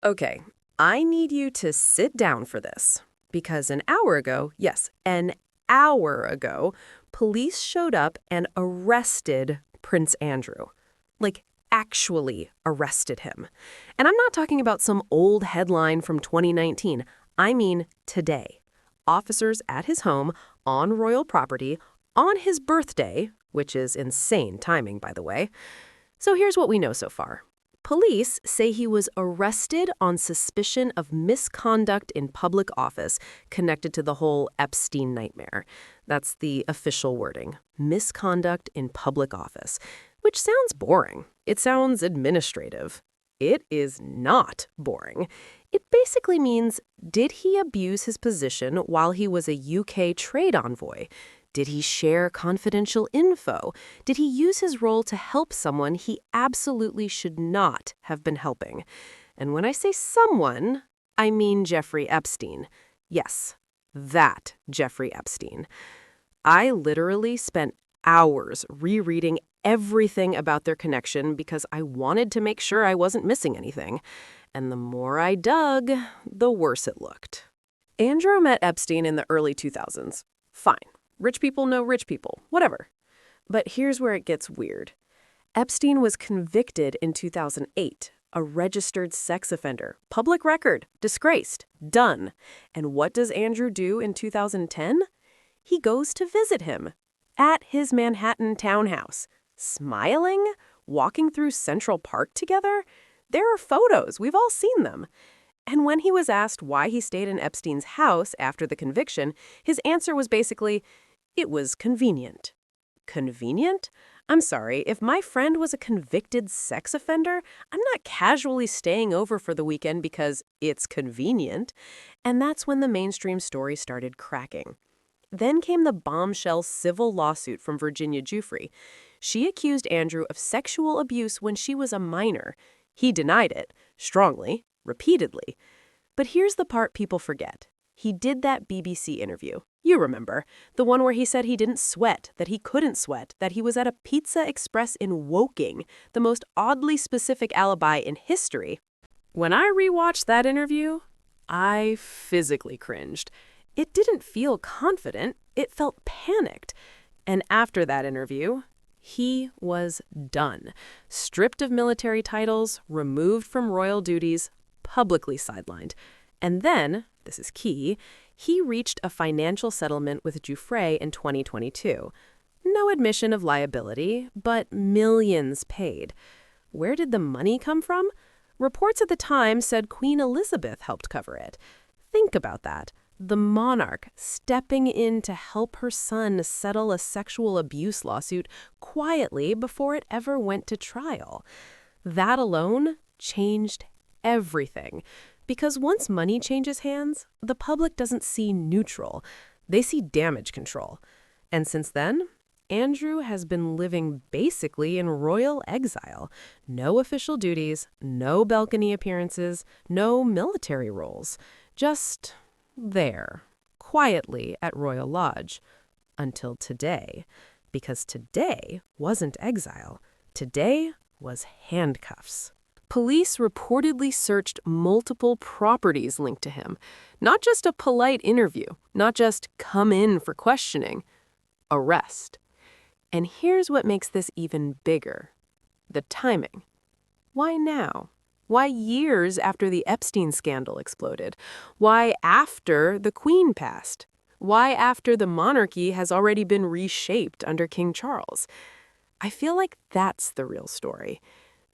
Okay, I need you to sit down for this. Because an hour ago, yes, an hour ago, police showed up and arrested Prince Andrew. Like, actually arrested him. And I'm not talking about some old headline from 2019. I mean today. Officers at his home, on royal property, on his birthday, which is insane timing, by the way. So here's what we know so far. Police say he was arrested on suspicion of misconduct in public office connected to the whole Epstein nightmare. That's the official wording, misconduct in public office, which sounds boring. It sounds administrative. It is not boring. It basically means, did he abuse his position while he was a UK trade envoy? Did he share confidential info? Did he use his role to help someone he absolutely should not have been helping? And when I say someone, I mean Jeffrey Epstein. Yes, that Jeffrey Epstein. I literally spent hours rereading everything about their connection because I wanted to make sure I wasn't missing anything. And the more I dug, the worse it looked. Andrew met Epstein in the early 2000s. Fine. Rich people know rich people, whatever. But here's where it gets weird. Epstein was convicted in 2008, a registered sex offender, public record, disgraced, done. And what does Andrew do in 2010? He goes to visit him at his Manhattan townhouse, smiling, walking through Central Park together. There are photos, we've all seen them. And when he was asked why he stayed in Epstein's house after the conviction, his answer was basically, it was convenient. Convenient? I'm sorry, if my friend was a convicted sex offender, I'm not casually staying over for the weekend because it's convenient. And that's when the mainstream story started cracking. Then came the bombshell civil lawsuit from Virginia Giuffre. She accused Andrew of sexual abuse when she was a minor. He denied it, strongly, repeatedly. But here's the part people forget. He did that BBC interview. You remember, the one where he said he didn't sweat, that he couldn't sweat, that he was at a Pizza Express in Woking, the most oddly specific alibi in history. When I rewatched that interview, I physically cringed. It didn't feel confident, it felt panicked. And after that interview, he was done. Stripped of military titles, removed from royal duties, publicly sidelined. And then, this is key, he reached a financial settlement with Giuffre in 2022. No admission of liability, but millions paid. Where did the money come from? Reports at the time said Queen Elizabeth helped cover it. Think about that. The monarch stepping in to help her son settle a sexual abuse lawsuit quietly before it ever went to trial. That alone changed everything. Because once money changes hands, the public doesn't see neutral. They see damage control. And since then, Andrew has been living basically in royal exile. No official duties, no balcony appearances, no military roles. Just there, quietly at Royal Lodge. Until today. Because today wasn't exile. Today was handcuffs. Police reportedly searched multiple properties linked to him. Not just a polite interview, not just come in for questioning. Arrest. And here's what makes this even bigger. The timing. Why now? Why years after the Epstein scandal exploded? Why after the Queen passed? Why after the monarchy has already been reshaped under King Charles? I feel like that's the real story.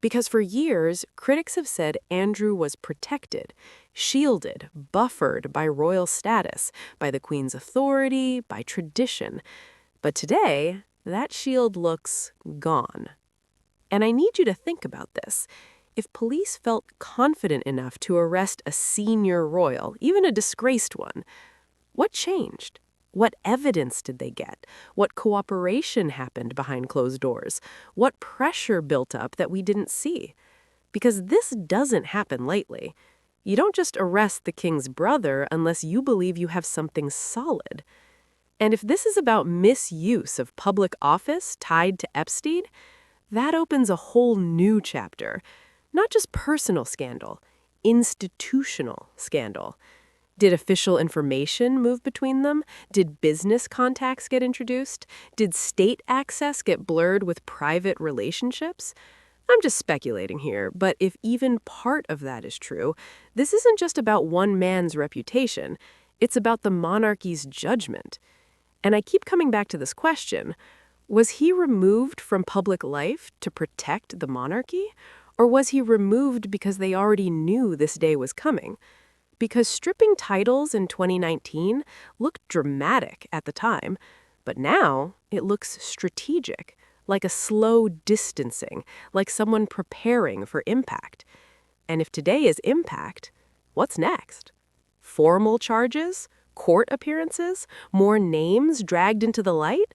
Because for years, critics have said Andrew was protected, shielded, buffered by royal status, by the Queen's authority, by tradition. But today, that shield looks gone. And I need you to think about this. If police felt confident enough to arrest a senior royal, even a disgraced one, what changed? What evidence did they get? What cooperation happened behind closed doors? What pressure built up that we didn't see? Because this doesn't happen lightly. You don't just arrest the king's brother unless you believe you have something solid. And if this is about misuse of public office tied to Epstein, that opens a whole new chapter. Not just personal scandal, institutional scandal. Did official information move between them? Did business contacts get introduced? Did state access get blurred with private relationships? I'm just speculating here, but if even part of that is true, this isn't just about one man's reputation. It's about the monarchy's judgment. And I keep coming back to this question. Was he removed from public life to protect the monarchy? Or was he removed because they already knew this day was coming? Because stripping titles in 2019 looked dramatic at the time, but now it looks strategic, like a slow distancing, like someone preparing for impact. And if today is impact, what's next? Formal charges? Court appearances? More names dragged into the light?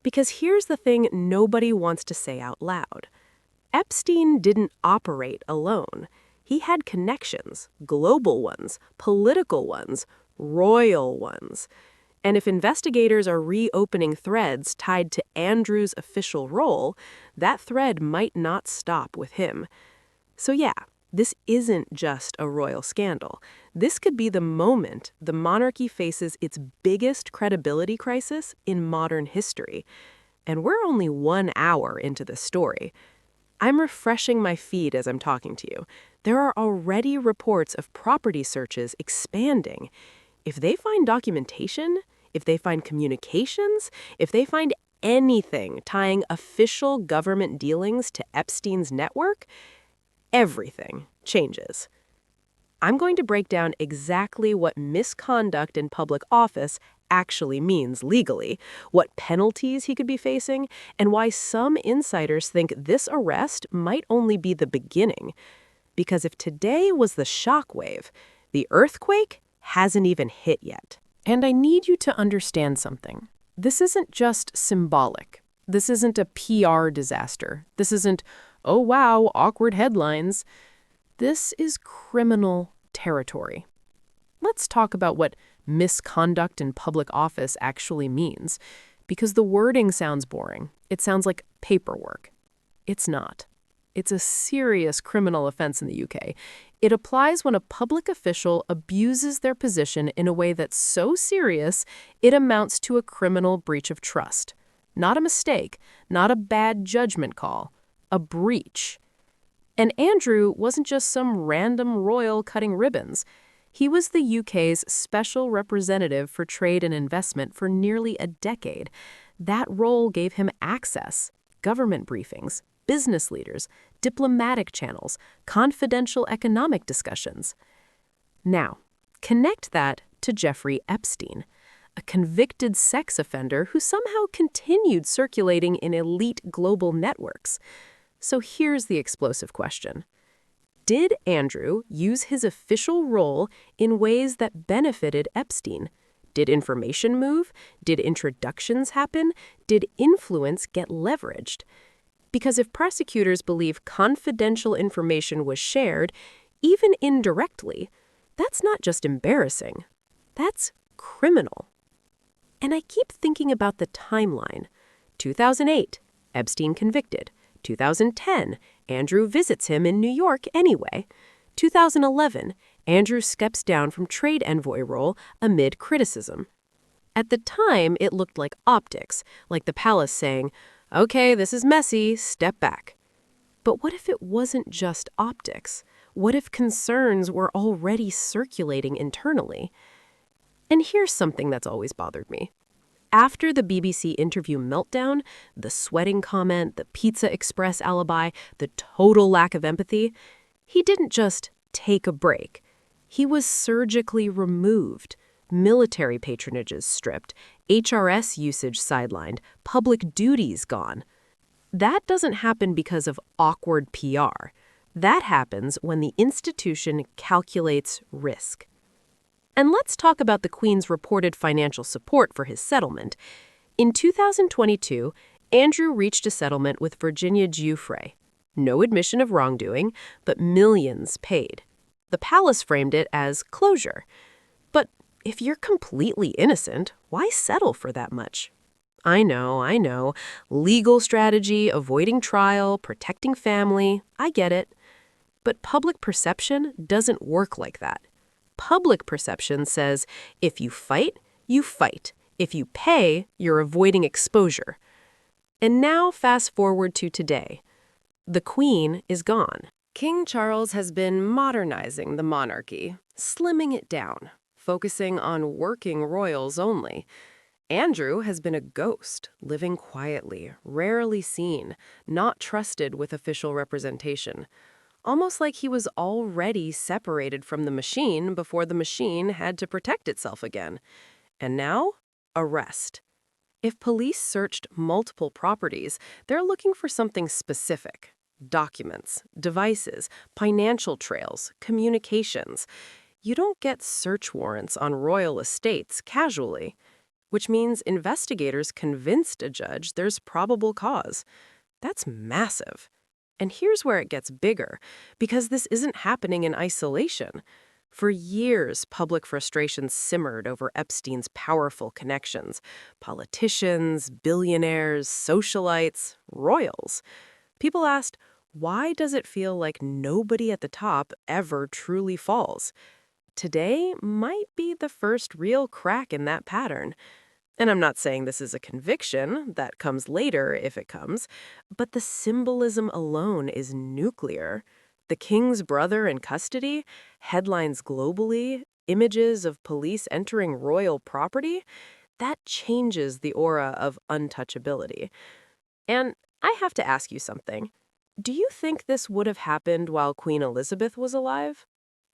Because here's the thing nobody wants to say out loud. Epstein didn't operate alone. He had connections, global ones, political ones, royal ones. And if investigators are reopening threads tied to Andrew's official role, that thread might not stop with him. So yeah, this isn't just a royal scandal. This could be the moment the monarchy faces its biggest credibility crisis in modern history. And we're only 1 hour into the story. I'm refreshing my feed as I'm talking to you. There are already reports of property searches expanding. If they find documentation, if they find communications, if they find anything tying official government dealings to Epstein's network, everything changes. I'm going to break down exactly what misconduct in public office actually means legally, what penalties he could be facing, and why some insiders think this arrest might only be the beginning. Because if today was the shockwave, the earthquake hasn't even hit yet. And I need you to understand something. This isn't just symbolic. This isn't a PR disaster. This isn't, oh wow, awkward headlines. This is criminal territory. Let's talk about what misconduct in public office actually means, because the wording sounds boring. It sounds like paperwork. It's not. It's a serious criminal offense in the UK. It applies when a public official abuses their position in a way that's so serious it amounts to a criminal breach of trust. Not a mistake, not a bad judgment call, a breach. And Andrew wasn't just some random royal cutting ribbons. He was the UK's special representative for trade and investment for nearly a decade. That role gave him access, government briefings, business leaders, diplomatic channels, confidential economic discussions. Now, connect that to Jeffrey Epstein, a convicted sex offender who somehow continued circulating in elite global networks. So here's the explosive question. Did Andrew use his official role in ways that benefited Epstein? Did information move? Did introductions happen? Did influence get leveraged? Because if prosecutors believe confidential information was shared, even indirectly, that's not just embarrassing. That's criminal. And I keep thinking about the timeline. 2008, Epstein convicted. 2010, Andrew visits him in New York anyway. 2011, Andrew steps down from trade envoy role amid criticism. At the time, it looked like optics, like the palace saying, "Okay, this is messy, step back." But what if it wasn't just optics? What if concerns were already circulating internally? And here's something that's always bothered me. After the BBC interview meltdown, the sweating comment, the Pizza Express alibi, the total lack of empathy, he didn't just take a break. He was surgically removed, military patronages stripped, HRS usage sidelined, public duties gone. That doesn't happen because of awkward PR. That happens when the institution calculates risk. And let's talk about the Queen's reported financial support for his settlement. In 2022, Andrew reached a settlement with Virginia Giuffre. No admission of wrongdoing, but millions paid. The palace framed it as closure. But if you're completely innocent, why settle for that much? I know. Legal strategy, avoiding trial, protecting family. I get it. But public perception doesn't work like that. Public perception says if you fight, you fight. If you pay, you're avoiding exposure. And now fast forward to today. The Queen is gone. King Charles has been modernizing the monarchy, slimming it down, focusing on working royals only. Andrew has been a ghost, living quietly, rarely seen, not trusted with official representation. Almost like he was already separated from the machine before the machine had to protect itself again. And now, arrest. If police searched multiple properties, they're looking for something specific. Documents, devices, financial trails, communications. You don't get search warrants on royal estates casually, which means investigators convinced a judge there's probable cause. That's massive. And here's where it gets bigger, because this isn't happening in isolation. For years, public frustration simmered over Epstein's powerful connections. Politicians, billionaires, socialites, royals. People asked, why does it feel like nobody at the top ever truly falls? Today might be the first real crack in that pattern. And I'm not saying this is a conviction, that comes later if it comes, but the symbolism alone is nuclear. The king's brother in custody, headlines globally, images of police entering royal property, that changes the aura of untouchability. And I have to ask you something. Do you think this would have happened while Queen Elizabeth was alive?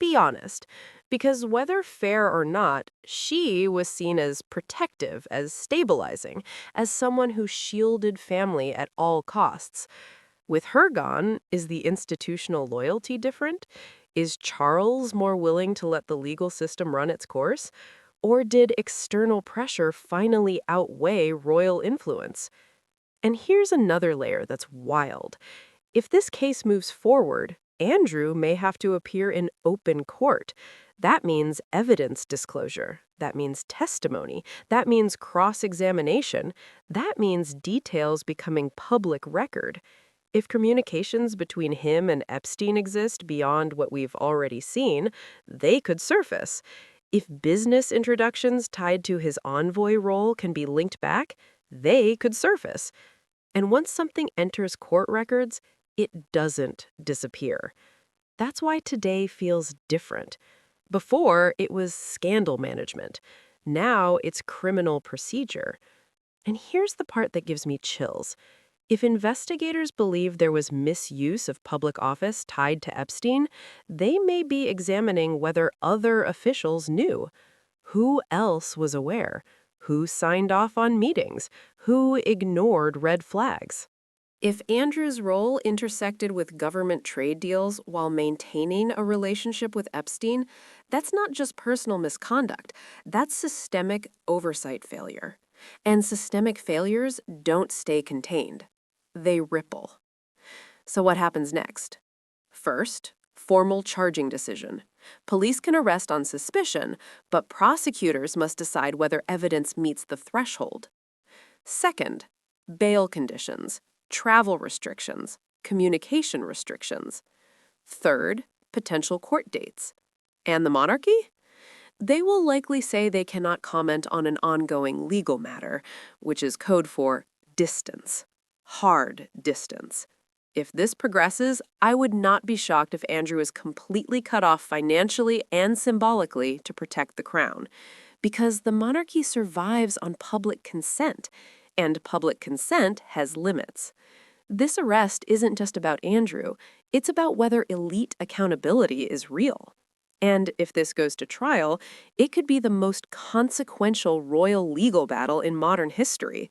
Be honest, because whether fair or not, she was seen as protective, as stabilizing, as someone who shielded family at all costs. With her gone, is the institutional loyalty different? Is Charles more willing to let the legal system run its course? Or did external pressure finally outweigh royal influence? And here's another layer that's wild. If this case moves forward, Andrew may have to appear in open court. That means evidence disclosure. That means testimony. That means cross-examination. That means details becoming public record. If communications between him and Epstein exist beyond what we've already seen, they could surface. If business introductions tied to his envoy role can be linked back, they could surface. And once something enters court records, it doesn't disappear. That's why today feels different. Before, it was scandal management. Now, it's criminal procedure. And here's the part that gives me chills. If investigators believe there was misuse of public office tied to Epstein, they may be examining whether other officials knew. Who else was aware? Who signed off on meetings? Who ignored red flags? If Andrew's role intersected with government trade deals while maintaining a relationship with Epstein, that's not just personal misconduct, that's systemic oversight failure. And systemic failures don't stay contained. They ripple. So what happens next? First, formal charging decision. Police can arrest on suspicion, but prosecutors must decide whether evidence meets the threshold. Second, bail conditions, travel restrictions, communication restrictions. Third, potential court dates. And the monarchy? They will likely say they cannot comment on an ongoing legal matter, which is code for distance, hard distance. If this progresses, I would not be shocked if Andrew is completely cut off financially and symbolically to protect the crown, because the monarchy survives on public consent, and public consent has limits. This arrest isn't just about Andrew, it's about whether elite accountability is real. And if this goes to trial, it could be the most consequential royal legal battle in modern history.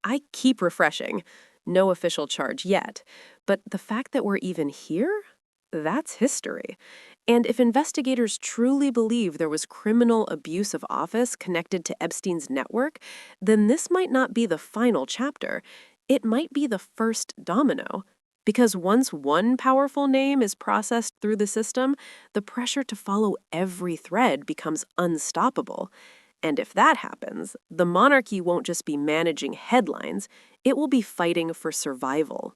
I keep refreshing. No official charge yet. But the fact that we're even here? That's history. And if investigators truly believe there was criminal abuse of office connected to Epstein's network, then this might not be the final chapter. It might be the first domino. Because once one powerful name is processed through the system, the pressure to follow every thread becomes unstoppable. And if that happens, the monarchy won't just be managing headlines, it will be fighting for survival.